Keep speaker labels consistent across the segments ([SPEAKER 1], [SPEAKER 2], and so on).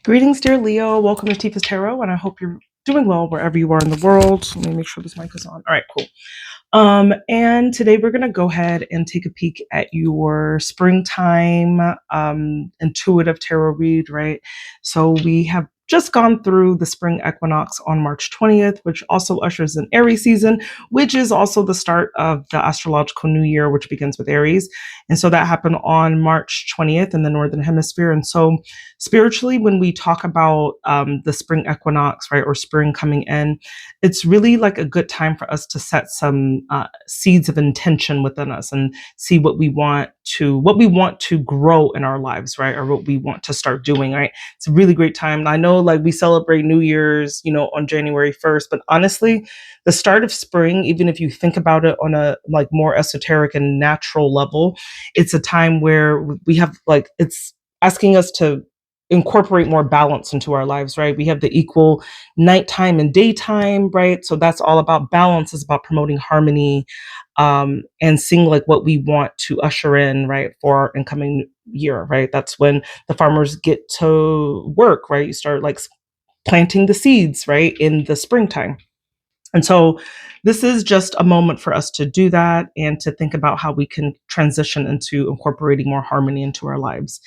[SPEAKER 1] Greetings, dear Leo. Welcome to Tifa's Tarot, and I hope you're doing well wherever you are in the world. Let me make sure this mic is on. All right, cool. And today we're going to go ahead and take a peek at your springtime intuitive tarot read, right? So we have just gone through the spring equinox on March 20th, which also ushers in Aries season, which is also the start of the astrological new year, which begins with Aries. And so that happened on March 20th in the Northern Hemisphere. And so spiritually, when we talk about the spring equinox, right, or spring coming in, it's really like a good time for us to set some seeds of intention within us and see what we want to grow in our lives, right, or what we want to start doing, right. It's a really great time. I know, like, we celebrate New Year's, on January 1st, but honestly, the start of spring, even if you think about it on a like more esoteric and natural level, it's a time where we have, like, it's asking us to incorporate more balance into our lives, right? We have the equal nighttime and daytime, right? So that's all about balance. It's about promoting harmony, and seeing like what we want to usher in, right, for our incoming year, right? That's when the farmers get to work, right? You start like planting the seeds, right, in the springtime. And so this is just a moment for us to do that and to think about how we can transition into incorporating more harmony into our lives.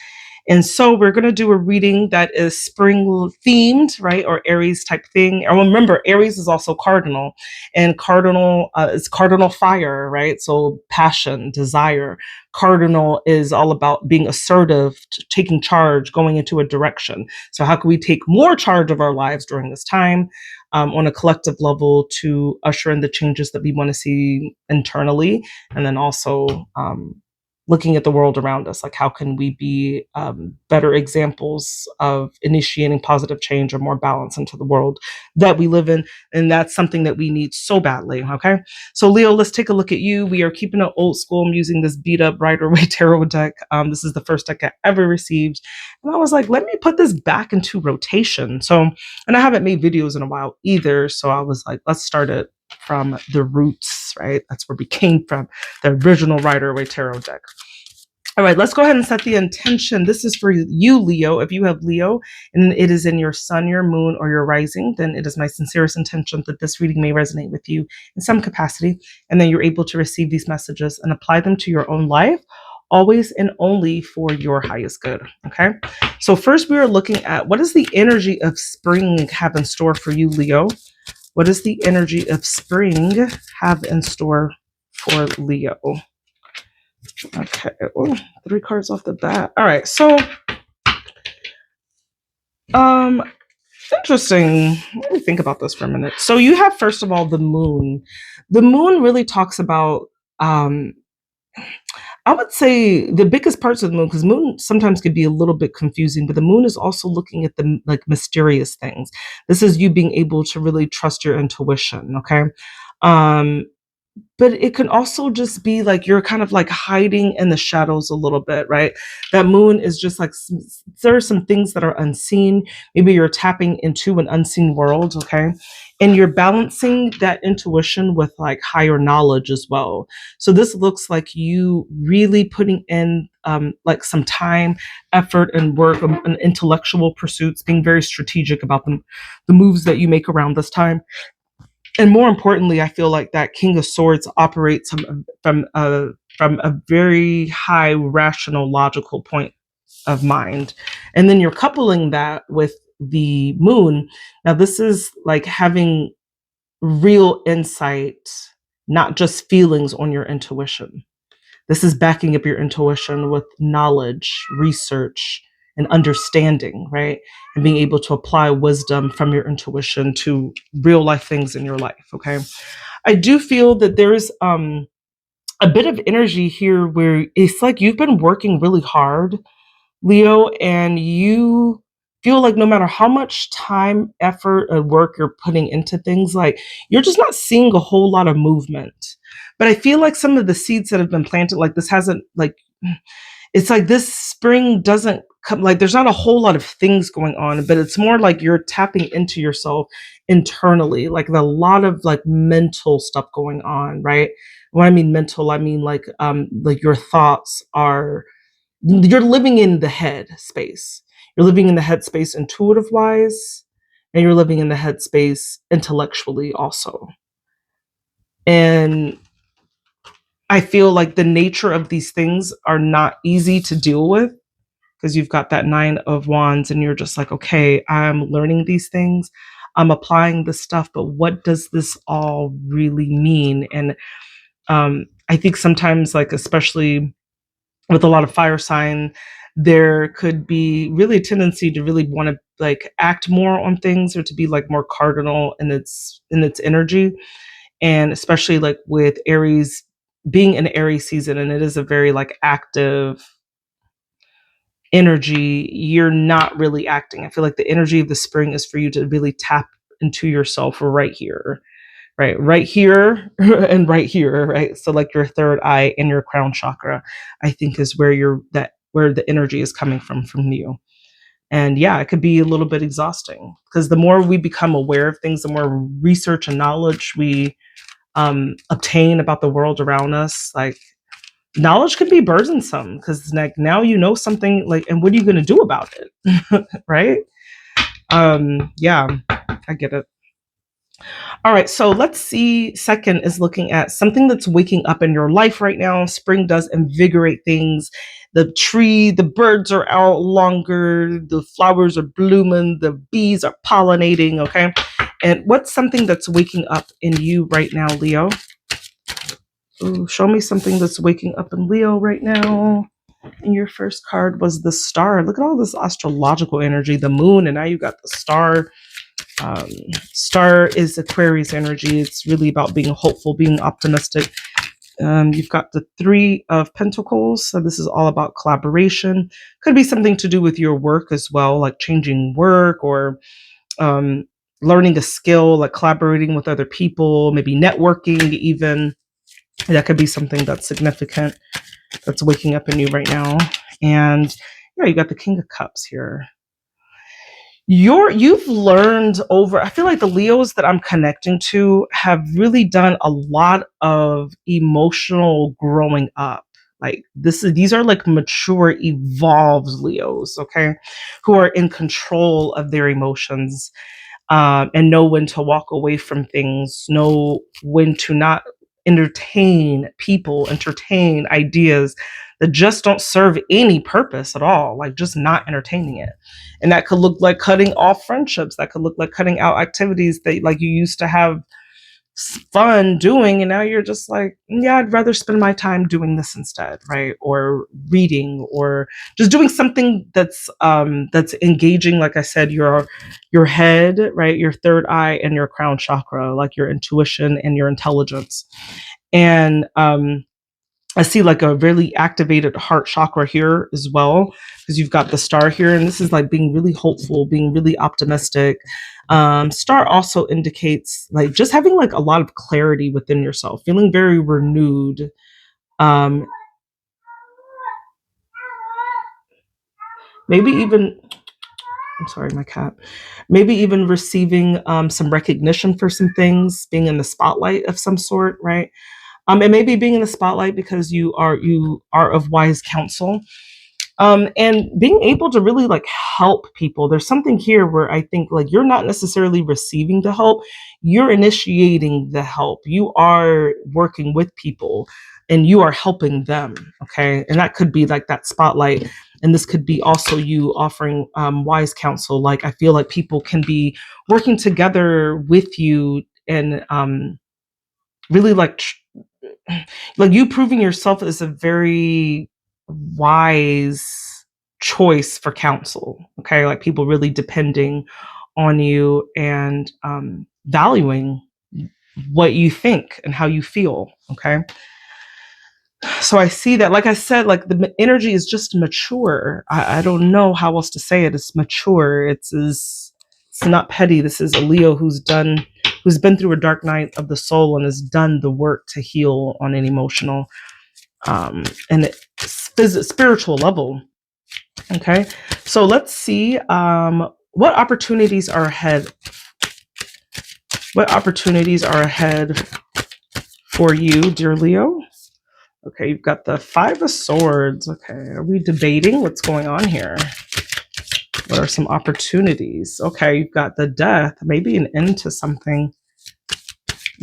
[SPEAKER 1] And so we're going to do a reading that is spring themed, right? Or Aries type thing. And remember, Aries is also cardinal, and cardinal is cardinal fire, right? So passion, desire. Cardinal is all about being assertive, taking charge, going into a direction. So how can we take more charge of our lives during this time? On a collective level to usher in the changes that we want to see internally, and then also looking at the world around us, like how can we be better examples of initiating positive change or more balance into the world that we live in. And that's something that we need so badly. Okay, so Leo, let's take a look at you. We are keeping it old school. I'm using this beat up Rider-Waite tarot deck. This is the first deck I ever received, and I was like, let me put this back into rotation. So, and I haven't made videos in a while either, so I was like, let's start it from the roots, right? That's where we came from, the original Rider-Waite tarot deck. All right, let's go ahead and set the intention. This is for you, Leo. If you have Leo and it is in your sun, your moon, or your rising, then it is my sincerest intention that this reading may resonate with you in some capacity, and then you're able to receive these messages and apply them to your own life, always and only for your highest good. Okay, so first we are looking at what does the energy of spring have in store for you, Leo? What does the energy of spring have in store for Leo? Okay, ooh, 3 cards off the bat. All right, so interesting. Let me think about this for a minute. So you have, first of all, the moon. The moon really talks about I would say the biggest parts of the moon, because moon sometimes could be a little bit confusing, but the moon is also looking at the like mysterious things. This is you being able to really trust your intuition, okay? Um, but it can also just be like you're kind of like hiding in the shadows a little bit, right? That moon is just like there are some things that are unseen. Maybe you're tapping into an unseen world, okay? And you're balancing that intuition with like higher knowledge as well. So this looks like you really putting in like some time, effort, and work on intellectual pursuits, being very strategic about the moves that you make around this time. And more importantly, I feel like that King of Swords operates from a very high rational, logical point of mind. And then you're coupling that with the moon. Now, this is like having real insight, not just feelings on your intuition. This is backing up your intuition with knowledge, research, and understanding, right? And being able to apply wisdom from your intuition to real life things in your life, okay? I do feel that there is a bit of energy here where it's like you've been working really hard, Leo, and you feel like no matter how much time, effort, and work you're putting into things, like you're just not seeing a whole lot of movement. But I feel like some of the seeds that have been planted, like this hasn't like it's like this spring doesn't come, like there's not a whole lot of things going on, but it's more like you're tapping into yourself internally, like a lot of like mental stuff going on, right? When I mean mental, I mean like your thoughts are, you're living in the head space. You're living in the head space intuitive wise, and you're living in the head space intellectually also. And I feel like the nature of these things are not easy to deal with, because you've got that 9 of Wands and you're just like, okay, I'm learning these things. I'm applying this stuff, but what does this all really mean? And I think sometimes, like, especially with a lot of fire sign, there could be really a tendency to really want to like act more on things, or to be like more cardinal in its energy. And especially like with Aries, being an Aries season, and it is a very like active energy, you're not really acting. I feel like the energy of the spring is for you to really tap into yourself right here and right here, right? So like your third eye and your crown chakra, I think is where the energy is coming from you. And yeah, it could be a little bit exhausting, because the more we become aware of things, the more research and knowledge we obtain about the world around us, like knowledge can be burdensome, because like now you know something, like, and what are you going to do about it? Right? Yeah, I get it. All right, so let's see. Second is looking at something that's waking up in your life right now. Spring does invigorate things. The birds are out longer, the flowers are blooming, the bees are pollinating, okay? And what's something that's waking up in you right now, Leo? Ooh, show me something that's waking up in Leo right now. And your first card was the star. Look at all this astrological energy, the moon, and now you got the star. Um, Star is Aquarius energy. It's really about being hopeful, being optimistic. You've got the 3 of Pentacles. So this is all about collaboration. Could be something to do with your work as well, like changing work, or um, learning a skill, like collaborating with other people, maybe networking even. That could be something that's significant, that's waking up in you right now. And yeah, you got the King of Cups here. You've learned over, I feel like the Leos that I'm connecting to have really done a lot of emotional growing up. Like these are like mature, evolved Leos, okay, who are in control of their emotions, and know when to walk away from things, know when to not entertain ideas that just don't serve any purpose at all, like just not entertaining it. And that could look like cutting off friendships, that could look like cutting out activities that like you used to have fun doing, and now you're just like, yeah, I'd rather spend my time doing this instead, right? Or reading, or just doing something that's engaging, like I said, your head, right? Your third eye and your crown chakra, like your intuition and your intelligence. And I see like a really activated heart chakra here as well, because you've got the star here, and this is like being really hopeful, being really optimistic. Star also indicates like just having like a lot of clarity within yourself, feeling very renewed. Um, Maybe even, I'm sorry, my cat. Maybe even receiving some recognition for some things, being in the spotlight of some sort, right? And maybe being in the spotlight because you are of wise counsel, and being able to really like help people. There's something here where I think like you're not necessarily receiving the help, you're initiating the help. You are working with people and you are helping them, okay? And that could be like that spotlight, and this could be also you offering wise counsel. Like I feel like people can be working together with you, and really like you proving yourself as a very wise choice for counsel, okay? Like people really depending on you, and valuing what you think and how you feel, okay? So I see that, like I said, like the energy is just mature. I don't know how else to say it. It's mature. It's not petty. This is a Leo who's been through a dark night of the soul and has done the work to heal on an emotional and spiritual level. Okay, so let's see what opportunities are ahead. What opportunities are ahead for you, dear Leo. Okay, you've got the Five of Swords. Okay, are we debating what's going on here? What are some opportunities? Okay, you've got the Death, maybe an end to something.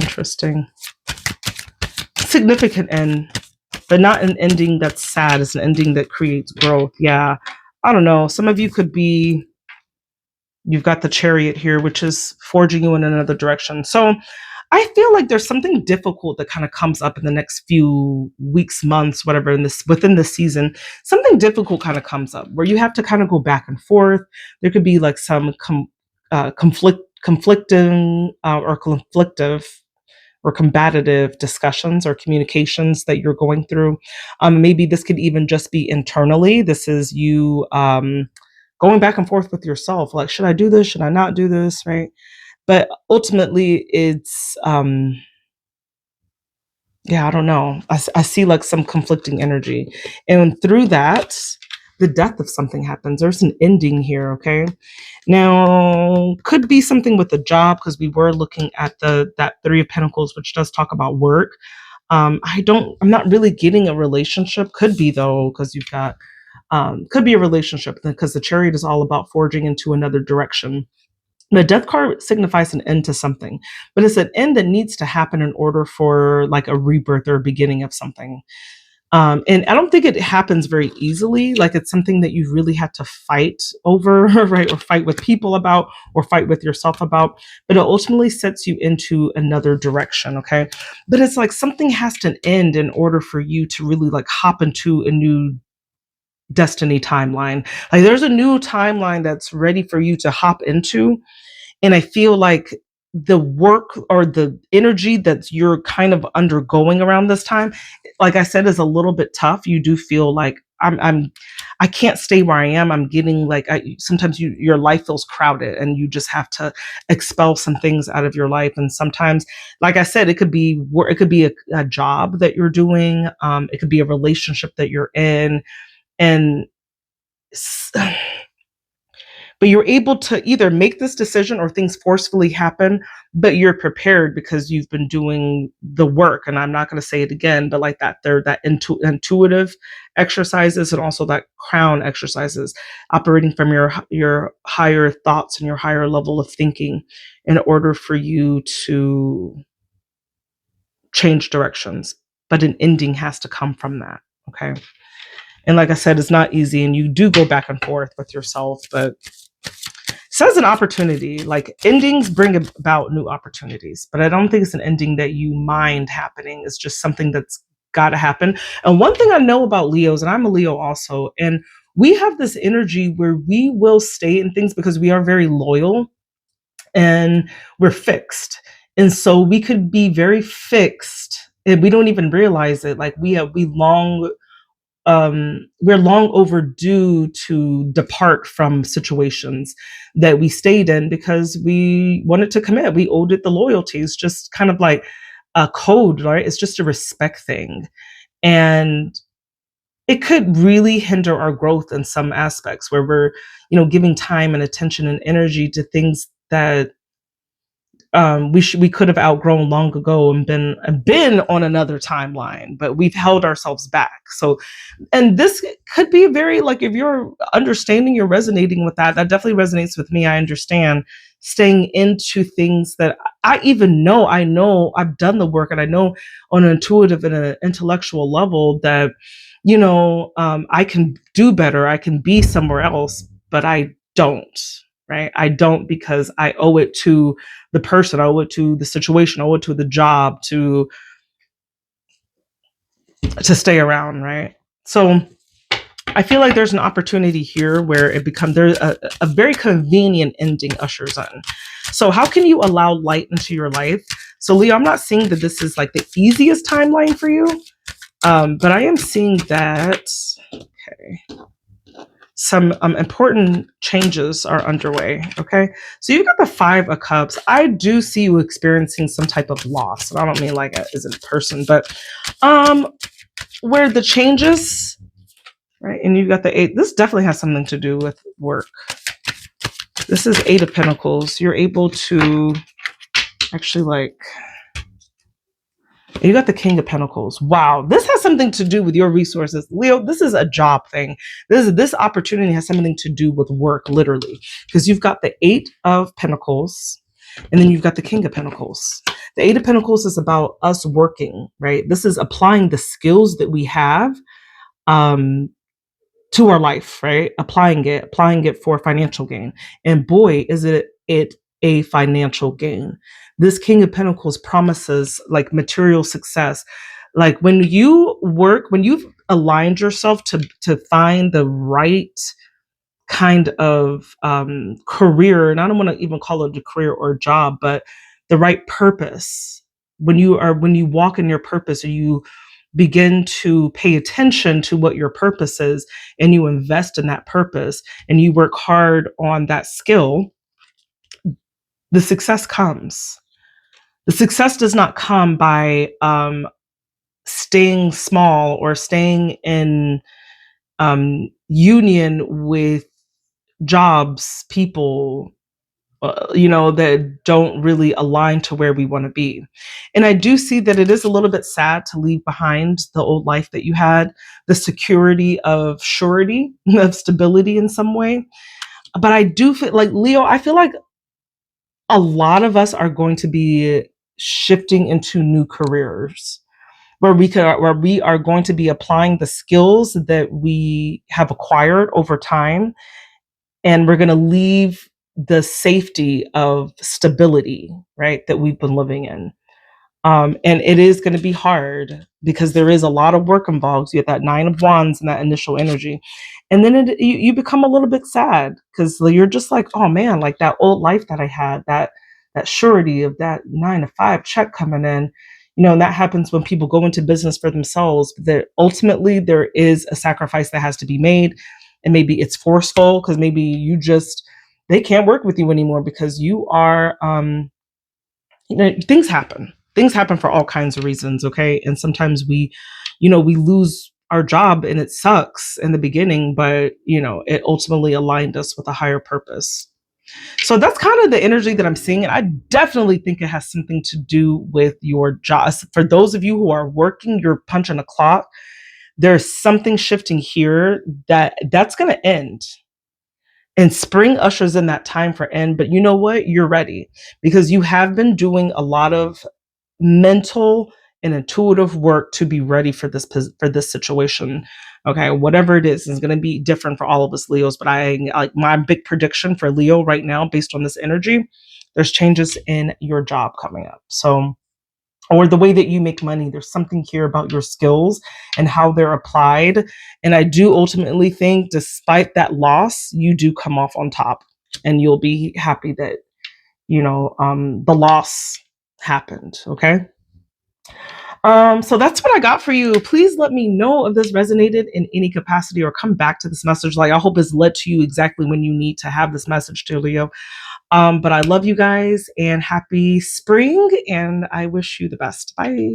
[SPEAKER 1] Interesting. Significant end, but not an ending that's sad. It's an ending that creates growth. Yeah, I don't know. Some of you could be, you've got the Chariot here, which is forging you in another direction. So I feel like there's something difficult that kind of comes up in the next few weeks, months, whatever, in this within the season. Something difficult kind of comes up where you have to kind of go back and forth. There could be like some conflicting or conflictive or combative discussions or communications that you're going through. Maybe this could even just be internally. This is you going back and forth with yourself. Like, should I do this? Should I not do this? Right. But ultimately, it's, yeah, I don't know. I see like some conflicting energy. And through that, the death of something happens. There's an ending here, okay? Now, could be something with the job because we were looking at that Three of Pentacles, which does talk about work. I'm not really getting a relationship. Could be though, because you've got, could be a relationship because the Chariot is all about forging into another direction. The Death card signifies an end to something, but it's an end that needs to happen in order for like a rebirth or a beginning of something. And I don't think it happens very easily. Like it's something that you really have to fight over, right? Or fight with people about, or fight with yourself about. But it ultimately sets you into another direction, okay? But it's like something has to end in order for you to really like hop into a new destiny timeline. Like there's a new timeline that's ready for you to hop into, and I feel like the work or the energy that you're kind of undergoing around this time, like I said, is a little bit tough. You do feel like I can't stay where I am. I'm getting like, sometimes your life feels crowded and you just have to expel some things out of your life. And sometimes, like I said, it could be a job that you're doing. It could be a relationship that you're in. And but you're able to either make this decision or things forcefully happen, but you're prepared because you've been doing the work. And I'm not going to say it again, but like that intuitive exercises and also that crown exercises, operating from your higher thoughts and your higher level of thinking in order for you to change directions. But an ending has to come from that. Okay. And like I said, it's not easy and you do go back and forth with yourself, but says an opportunity. Like endings bring about new opportunities, but I don't think it's an ending that you mind happening. It's just something that's got to happen. And one thing I know about Leos, and I'm a Leo also, and we have this energy where we will stay in things because we are very loyal and we're fixed. And so we could be very fixed and we don't even realize it. Like we're long overdue to depart from situations that we stayed in because we wanted to commit. We owed it the loyalty. It's just kind of like a code, right? It's just a respect thing. And it could really hinder our growth in some aspects where we're, giving time and attention and energy to things that we could have outgrown long ago and been on another timeline, but we've held ourselves back. So, and this could be very like if you're understanding, you're resonating with that. That definitely resonates with me. I understand staying into things that I know I've done the work, and I know on an intuitive and an intellectual level that I can do better. I can be somewhere else, but I don't. Right? I don't because I owe it to the person, I owe it to the situation, I owe it to the job to stay around, right? So I feel like there's an opportunity here where there's a very convenient ending ushers in. So how can you allow light into your life? So Leo, I'm not saying that this is like the easiest timeline for you, but I am seeing that, okay, some important changes are underway. Okay. So you've got the Five of Cups. I do see you experiencing some type of loss. And I don't mean like as a person, but where the changes, right? And you've got the Eight. This definitely has something to do with work. This is Eight of Pentacles. You're able to actually like, And you got the King of Pentacles. Wow, this has something to do with your resources. Leo, this is a job thing. This opportunity has something to do with work, literally. Because you've got the Eight of Pentacles, and then you've got the King of Pentacles. The Eight of Pentacles is about us working, right? This is applying the skills that we have to our life, right? Applying it for financial gain. And boy, is it a financial gain. This King of Pentacles promises like material success. Like when you work, when you've aligned yourself to find the right kind of career, and I don't want to even call it a career or a job, but the right purpose. When you walk in your purpose, or you begin to pay attention to what your purpose is, and you invest in that purpose, and you work hard on that skill, the success comes. The success does not come by staying small or staying in union with jobs, people, that don't really align to where we want to be. And I do see that it is a little bit sad to leave behind the old life that you had, the security of surety, of stability in some way. But I do feel like, Leo, I feel like a lot of us are going to be shifting into new careers where we are going to be applying the skills that we have acquired over time, and we're going to leave the safety of stability, right, that we've been living in. And it is going to be hard because there is a lot of work involved. You have that Nine of Wands and that initial energy. And then you become a little bit sad because you're just like, oh man, like that old life that I had, that surety of that 9 to 5 check coming in, and that happens when people go into business for themselves. That ultimately there is a sacrifice that has to be made. And maybe it's forceful because maybe they can't work with you anymore because you are, things happen. Things happen for all kinds of reasons, okay? And sometimes we lose our job and it sucks in the beginning, but it ultimately aligned us with a higher purpose. So that's kind of the energy that I'm seeing. And I definitely think it has something to do with your job. For those of you who are working, you're punching a clock. There's something shifting here that's going to end. And spring ushers in that time for end. But you know what? You're ready because you have been doing a lot of mental and intuitive work to be ready for this situation. Okay, whatever it is going to be different for all of us Leos. But I like my big prediction for Leo right now, based on this energy. There's changes in your job coming up. So, or the way that you make money. There's something here about your skills and how they're applied. And I do ultimately think, despite that loss, you do come off on top, and you'll be happy that, the loss happened. Okay. So that's what I got for you. Please let me know if this resonated in any capacity, or come back to this message. Like, I hope it's led to you exactly when you need to have this message to, Leo. But I love you guys and happy spring, and I wish you the best. Bye.